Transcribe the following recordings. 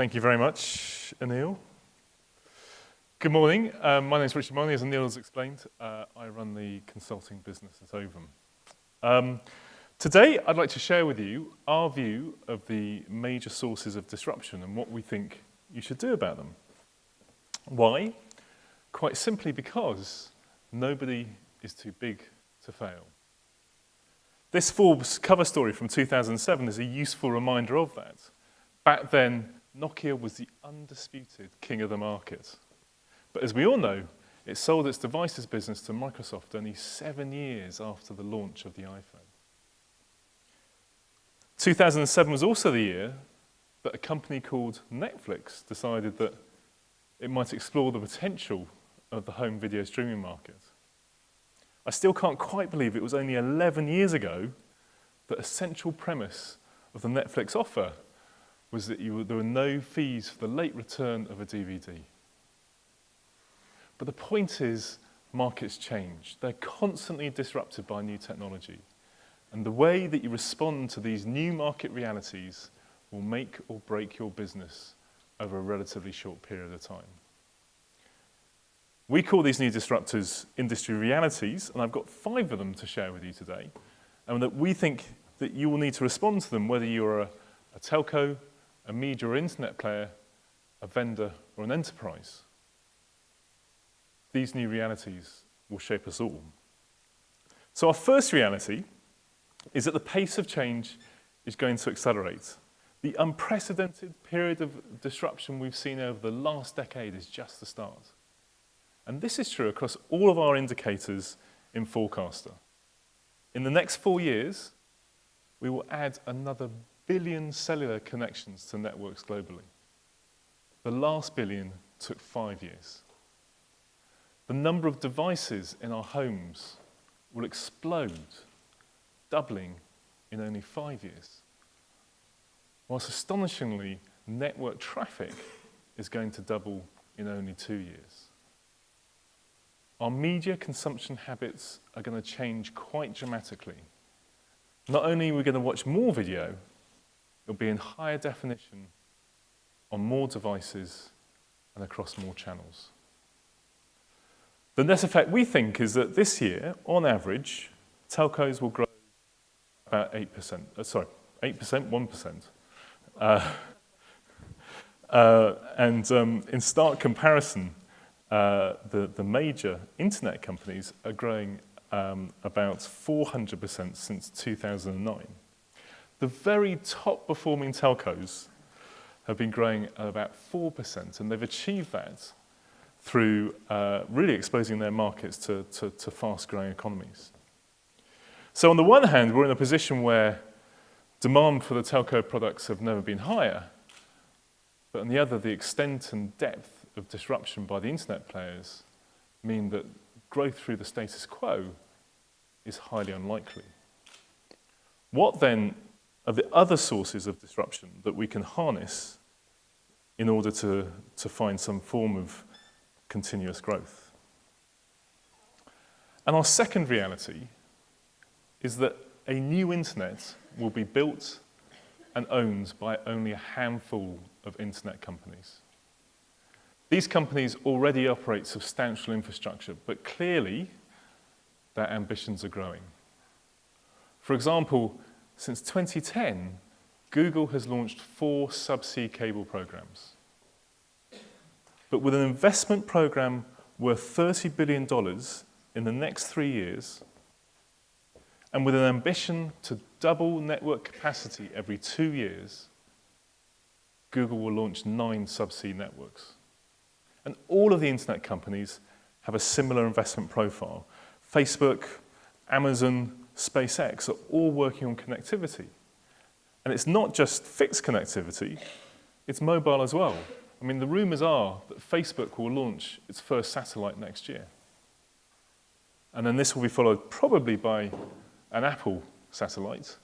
Thank you very much, Anil. Good morning. My name is Richard Mahony. As Anil has explained, I run the consulting business at Ovum. Today, I'd like to share with you our view of the major sources of disruption and what we think you should do about them. Why? Quite simply because nobody is too big to fail. This Forbes cover story from 2007 is a useful reminder of that. Back then, Nokia was the undisputed king of the market. But as we all know, it sold its devices business to Microsoft only 7 years after the launch of the iPhone. 2007 was also the year that a company called Netflix decided that it might explore the potential of the home video streaming market. I still can't quite believe it was only 11 years ago that a central premise of the Netflix offer was that there were no fees for the late return of a DVD. But the point is, markets change. They're constantly disrupted by new technology. And the way that you respond to these new market realities will make or break your business over a relatively short period of time. We call these new disruptors industry realities, and I've got 5 of them to share with you today, and that we think that you will need to respond to them whether you're a telco, a media or internet player, a vendor or an enterprise. These new realities will shape us all. So our first reality is that the pace of change is going to accelerate. The unprecedented period of disruption we've seen over the last decade is just the start. And this is true across all of our indicators in Forecaster. In the next 4 years, we will add another billion cellular connections to networks globally. The last billion took 5 years. The number of devices in our homes will explode, doubling in only 5 years. Whilst astonishingly, network traffic is going to double in only 2 years. Our media consumption habits are going to change quite dramatically. Not only are we going to watch more video, it'll be in higher definition on more devices and across more channels. The net effect we think is that this year, on average, telcos will grow about 8%. 1%. In stark comparison, the major internet companies are growing about 400% since 2009. The very top performing telcos have been growing at about 4%, and they've achieved that through really exposing their markets to fast-growing economies. So on the one hand, we're in a position where demand for the telco products have never been higher, but on the other, the extent and depth of disruption by the internet players mean that growth through the status quo is highly unlikely. What then are the other sources of disruption that we can harness in order to find some form of continuous growth? And our second reality is that a new internet will be built and owned by only a handful of internet companies. These companies already operate substantial infrastructure, but clearly their ambitions are growing. For example, since 2010, Google has launched 4 subsea cable programs. But with an investment program worth $30 billion in the next 3 years, and with an ambition to double network capacity every 2 years, Google will launch 9 subsea networks. And all of the internet companies have a similar investment profile. Facebook, Amazon, SpaceX are all working on connectivity. And it's not just fixed connectivity, it's mobile as well. I mean, the rumors are that Facebook will launch its first satellite next year. And then this will be followed probably by an Apple satellite,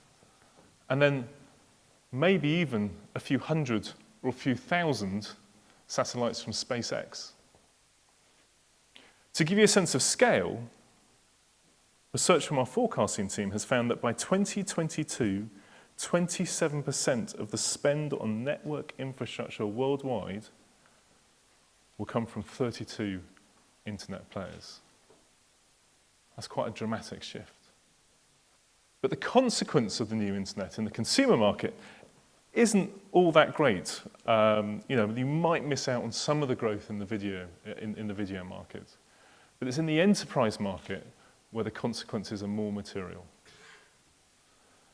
and then maybe even a few hundred or a few thousand satellites from SpaceX. To give you a sense of scale, research from our forecasting team has found that by 2022, 27% of the spend on network infrastructure worldwide will come from 32 internet players. That's quite a dramatic shift. But the consequence of the new internet in the consumer market isn't all that great. You might miss out on some of the growth in the video market, but it's in the enterprise market where the consequences are more material.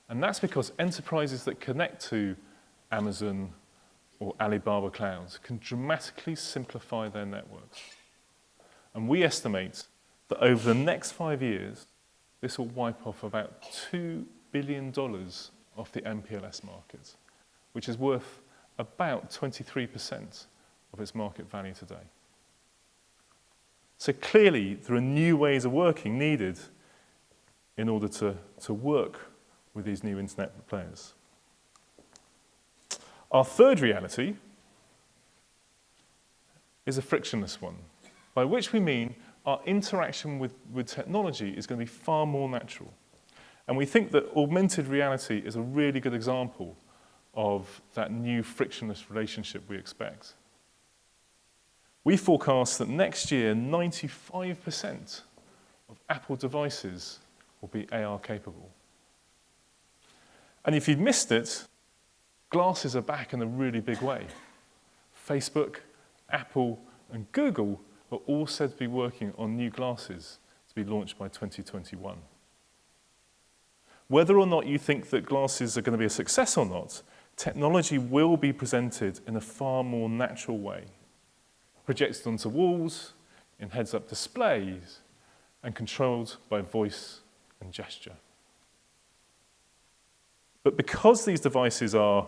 And that's because enterprises that connect to Amazon or Alibaba clouds can dramatically simplify their networks. And we estimate that over the next 5 years, this will wipe off about $2 billion off the MPLS market, which is worth about 23% of its market value today. So clearly, there are new ways of working needed in order to work with these new internet players. Our third reality is a frictionless one, by which we mean our interaction with technology is going to be far more natural. And we think that augmented reality is a really good example of that new frictionless relationship we expect. We forecast that next year, 95% of Apple devices will be AR capable. And if you've missed it, glasses are back in a really big way. Facebook, Apple, and Google are all said to be working on new glasses to be launched by 2021. Whether or not you think that glasses are going to be a success or not, technology will be presented in a far more natural way, projected onto walls, in heads-up displays, and controlled by voice and gesture. But because these devices are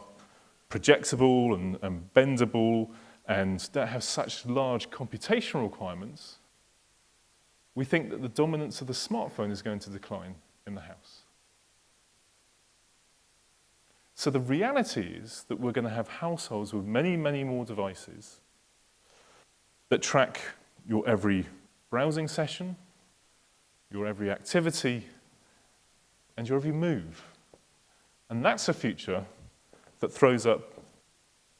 projectable and bendable and don't have such large computational requirements, we think that the dominance of the smartphone is going to decline in the house. So the reality is that we're going to have households with many, many more devices that track your every browsing session, your every activity, and your every move. And that's a future that throws up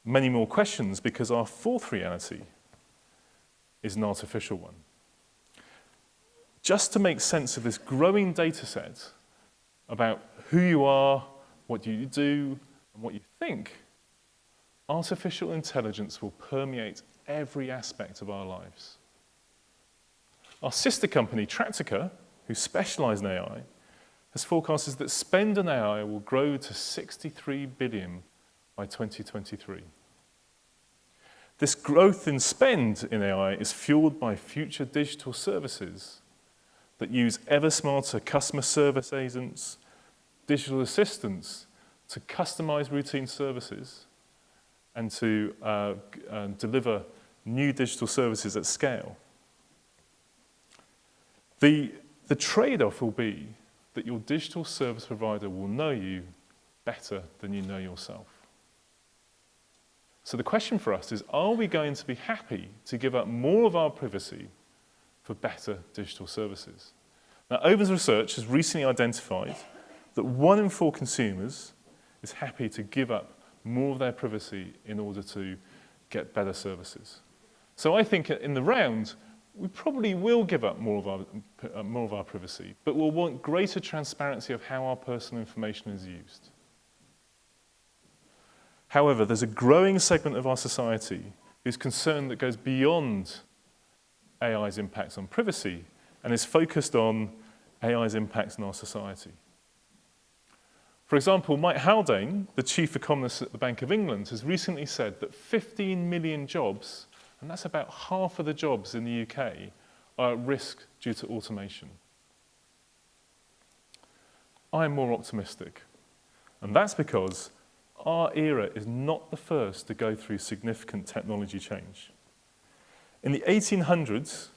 many more questions, because our fourth reality is an artificial one. Just to make sense of this growing data set about who you are, what you do, and what you think, artificial intelligence will permeate every aspect of our lives. Our sister company, Tractica, who specialize in AI, has forecasted that spend on AI will grow to $63 billion by 2023. This growth in spend in AI is fueled by future digital services that use ever smarter customer service agents, digital assistants to customize routine services and to deliver new digital services at scale. The trade-off will be that your digital service provider will know you better than you know yourself. So the question for us is, are we going to be happy to give up more of our privacy for better digital services? Now, Ovum's research has recently identified that 1 in 4 consumers is happy to give up more of their privacy in order to get better services. So I think in the round, we probably will give up more of our privacy, but we'll want greater transparency of how our personal information is used. However, there's a growing segment of our society whose concern that goes beyond AI's impacts on privacy and is focused on AI's impacts on our society. For example, Mike Haldane, the chief economist at the Bank of England, has recently said that 15 million jobs, and that's about half of the jobs in the UK, are at risk due to automation. I'm more optimistic, and that's because our era is not the first to go through significant technology change. In the 1800s,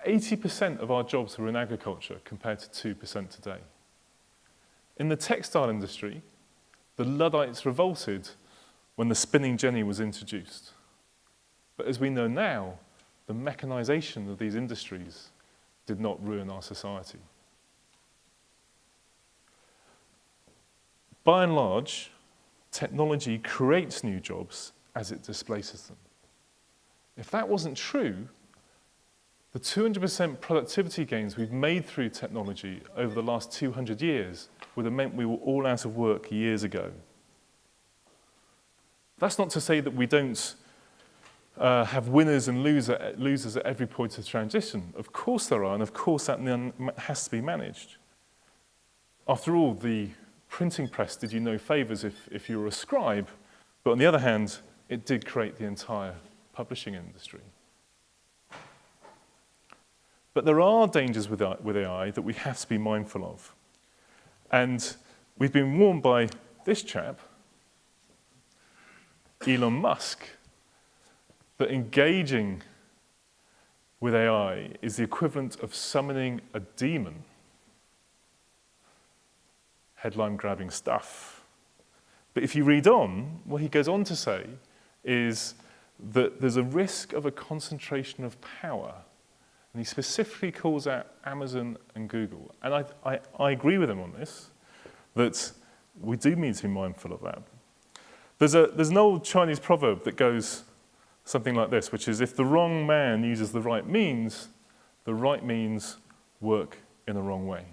80% of our jobs were in agriculture compared to 2% today. In the textile industry, the Luddites revolted when the spinning jenny was introduced. But as we know now, the mechanization of these industries did not ruin our society. by and large, technology creates new jobs as it displaces them. If that wasn't true, the 200% productivity gains we've made through technology over the last 200 years would have meant we were all out of work years ago. That's not to say that we don't have winners and losers at every point of transition. Of course there are, and of course that has to be managed. After all, the printing press did you no favors if you were a scribe, but on the other hand, it did create the entire publishing industry. But there are dangers with AI that we have to be mindful of. And we've been warned by this chap, Elon Musk, that engaging with AI is the equivalent of summoning a demon. Headline-grabbing stuff. But if you read on, what he goes on to say is that there's a risk of a concentration of power. And he specifically calls out Amazon and Google. And I agree with him on this, that we do need to be mindful of that. There's an old Chinese proverb that goes something like this, which is, if the wrong man uses the right means work in the wrong way.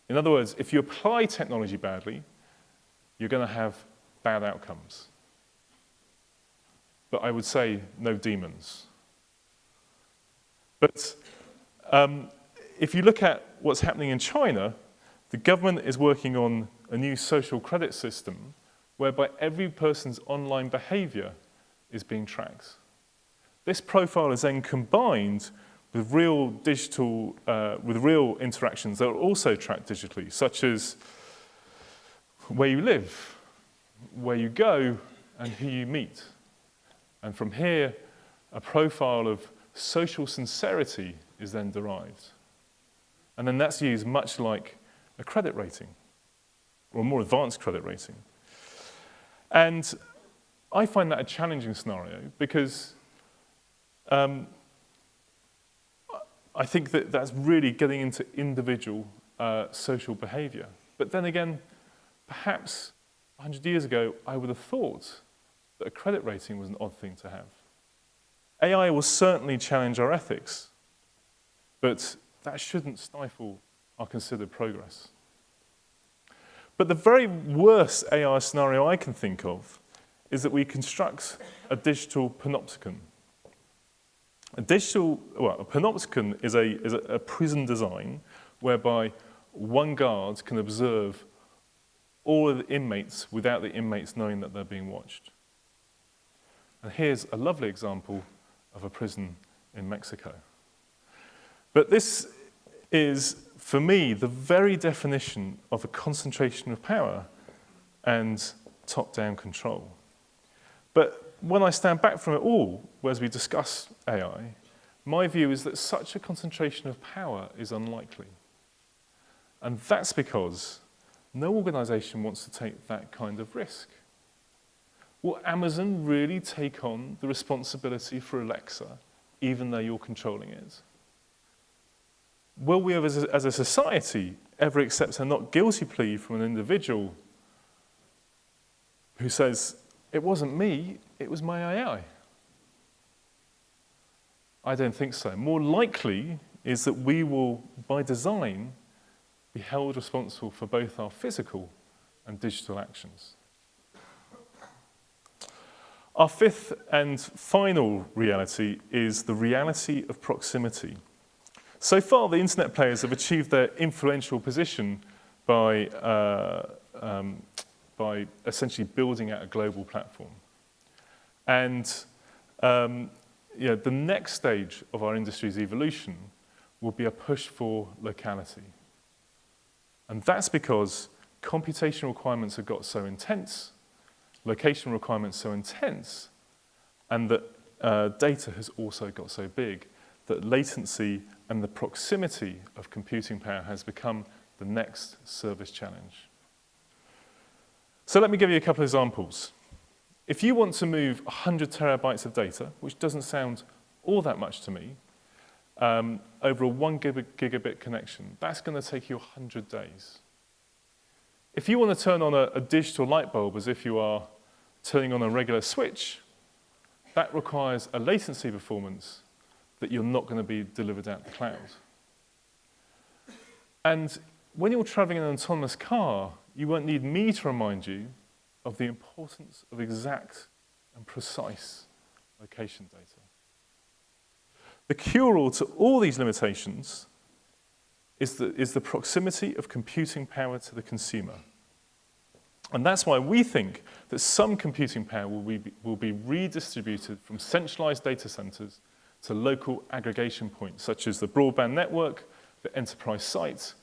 In other words, if you apply technology badly, you're going to have bad outcomes. But I would say no demons. But if you look at what's happening in China, the government is working on a new social credit system whereby every person's online behavior is being tracked. This profile is then combined with real real interactions that are also tracked digitally, such as where you live, where you go, and who you meet. And from here, a profile of social sincerity is then derived. And then that's used much like a credit rating, or a more advanced credit rating. And I find that a challenging scenario because I think that that's really getting into individual social behavior. But then again, perhaps 100 years ago, I would have thought that a credit rating was an odd thing to have. AI will certainly challenge our ethics, but that shouldn't stifle our considered progress. But the very worst AI scenario I can think of is that we construct a digital panopticon. A panopticon is a prison design whereby one guard can observe all of the inmates without the inmates knowing that they're being watched. And here's a lovely example of a prison in Mexico. But this is, for me, the very definition of a concentration of power and top-down control. But when I stand back from it all, as we discuss AI, my view is that such a concentration of power is unlikely. And that's because no organization wants to take that kind of risk. Will Amazon really take on the responsibility for Alexa, even though you're controlling it? Will we, as a society, ever accept a not guilty plea from an individual who says, it wasn't me, it was my AI? I don't think so. More likely is that we will, by design, be held responsible for both our physical and digital actions. Our fifth and final reality is the reality of proximity. So far, the internet players have achieved their influential position by essentially building out a global platform. And the next stage of our industry's evolution will be a push for locality. And that's because computational requirements have got so intense, location requirements so intense, and that data has also got so big that latency and the proximity of computing power has become the next service challenge. So let me give you a couple of examples. If you want to move 100 terabytes of data, which doesn't sound all that much to me, over a 1 gigabit connection, that's going to take you 100 days. If you want to turn on a digital light bulb as if you are turning on a regular switch, that requires a latency performance that you're not going to be delivered out the cloud. And when you're traveling in an autonomous car, you won't need me to remind you of the importance of exact and precise location data. The cure-all to all these limitations is the proximity of computing power to the consumer. And that's why we think that some computing power will be redistributed from centralized data centers to local aggregation points, such as the broadband network, the enterprise site,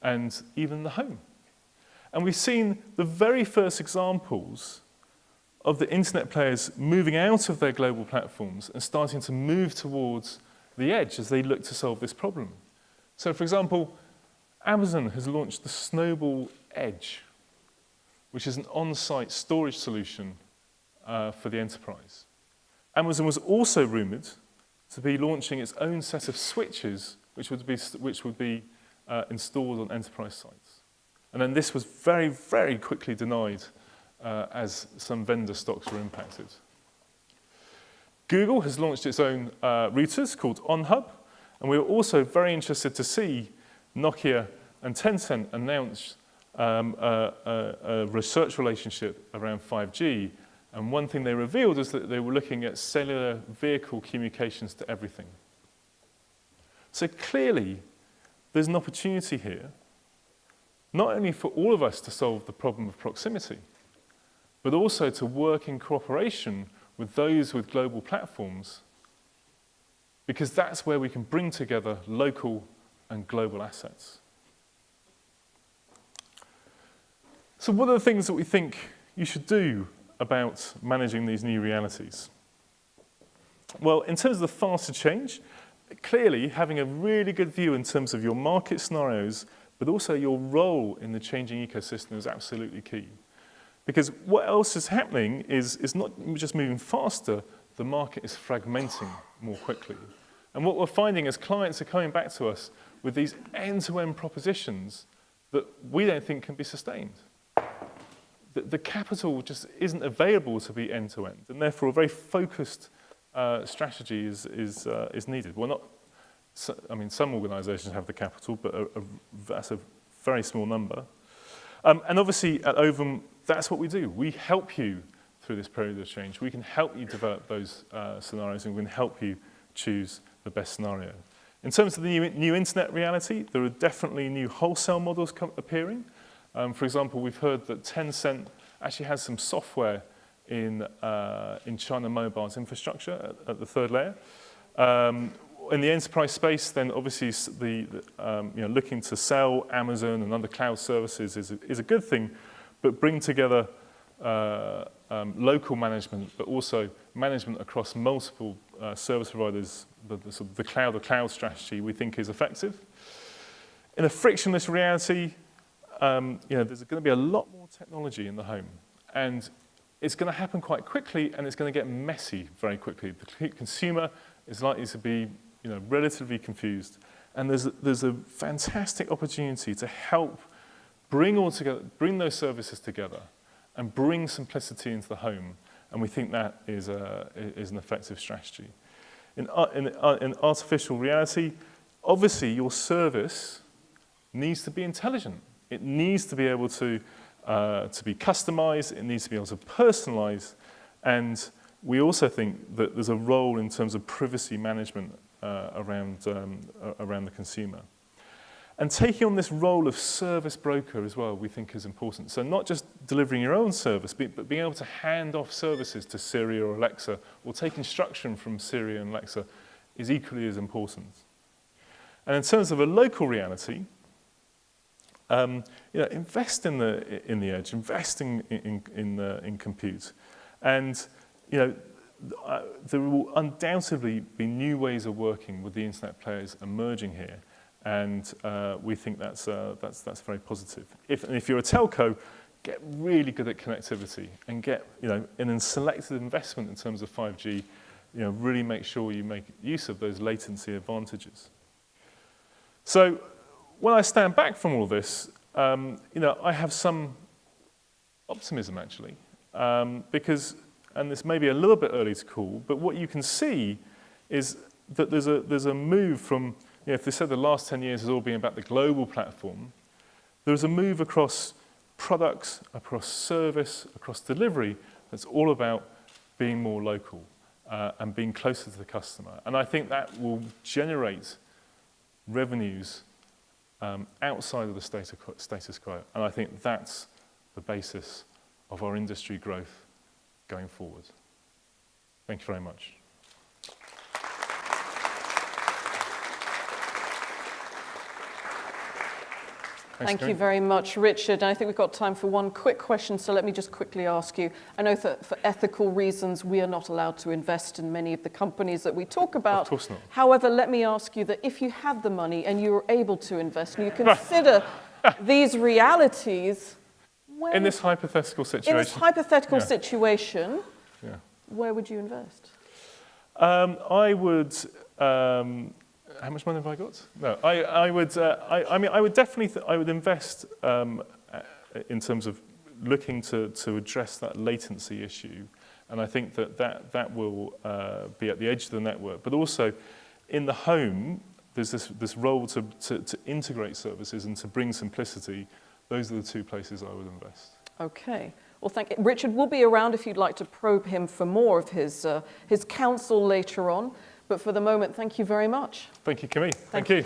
and even the home. And we've seen the very first examples of the internet players moving out of their global platforms and starting to move towards the edge as they look to solve this problem. So, for example, Amazon has launched the Snowball Edge, which is an on-site storage solution for the enterprise. Amazon was also rumored to be launching its own set of switches, which would be installed on enterprise sites. And then this was very, very quickly denied as some vendor stocks were impacted. Google has launched its own routers called OnHub, and we were also very interested to see Nokia and Tencent announce a research relationship around 5G. And one thing they revealed is that they were looking at cellular vehicle communications to everything. So clearly, there's an opportunity here, not only for all of us to solve the problem of proximity, but also to work in cooperation with those with global platforms, because that's where we can bring together local and global assets. So what are the things that we think you should do about managing these new realities? Well, in terms of the faster change, clearly having a really good view in terms of your market scenarios, but also your role in the changing ecosystem is absolutely key. Because what else is happening is not just moving faster, the market is fragmenting more quickly. And what we're finding is clients are coming back to us with these end-to-end propositions that we don't think can be sustained. The capital just isn't available to be end-to-end, and therefore a very focused strategy is needed. Well, not, I mean, some organizations have the capital, but that's a very small number. And obviously at Ovum, that's what we do. We help you through this period of change. We can help you develop those scenarios, and we can help you choose the best scenario. In terms of the new internet reality, there are definitely new wholesale models appearing. For example, we've heard that Tencent actually has some software in China Mobile's infrastructure at the third layer. In the enterprise space, then obviously looking to sell Amazon and other cloud services is a good thing, but bring together local management, but also management across multiple service providers, the cloud-to-cloud strategy we think is effective. In a frictionless reality, there's going to be a lot more technology in the home, and it's going to happen quite quickly, and it's going to get messy very quickly. The consumer is likely to be relatively confused, and there's a fantastic opportunity to help bring those services together and bring simplicity into the home, and we think that is an effective strategy. In artificial reality, obviously your service needs to be intelligent. It needs to be able to be customized, it needs to be able to personalize, and we also think that there's a role in terms of privacy management around the consumer. And taking on this role of service broker as well, we think is important. So not just delivering your own service, but being able to hand off services to Siri or Alexa, or take instruction from Siri and Alexa is equally as important. And in terms of a local reality, invest in the edge, investing in compute, and there will undoubtedly be new ways of working with the internet players emerging here, and we think that's very positive. If you're a telco, get really good at connectivity and get in selected investment in terms of 5G. Really make sure you make use of those latency advantages. So when I stand back from all this, I have some optimism, actually, because, and this may be a little bit early to call, but what you can see is that there's a move from, if they said the last 10 years has all been about the global platform, there's a move across products, across service, across delivery, that's all about being more local and being closer to the customer. And I think that will generate revenues outside of the status quo. And I think that's the basis of our industry growth going forward. Thank you very much. Thank you very much, Richard. And I think we've got time for one quick question, so let me just quickly ask you. I know that for ethical reasons, we are not allowed to invest in many of the companies that we talk about. Of course not. However, let me ask you that if you had the money and you were able to invest and you consider these realities, in this hypothetical situation. In this hypothetical situation, where would you invest? I would. How much money have I got? No, I would. I mean, I would definitely. I would invest in terms of looking to address that latency issue, and I think that will be at the edge of the network, but also in the home. There's this role to integrate services and to bring simplicity. Those are the two places I would invest. Okay. Well, thank you. Richard will be around if you'd like to probe him for more of his counsel later on. But for the moment, thank you very much. Thank you, Camille. Thank you.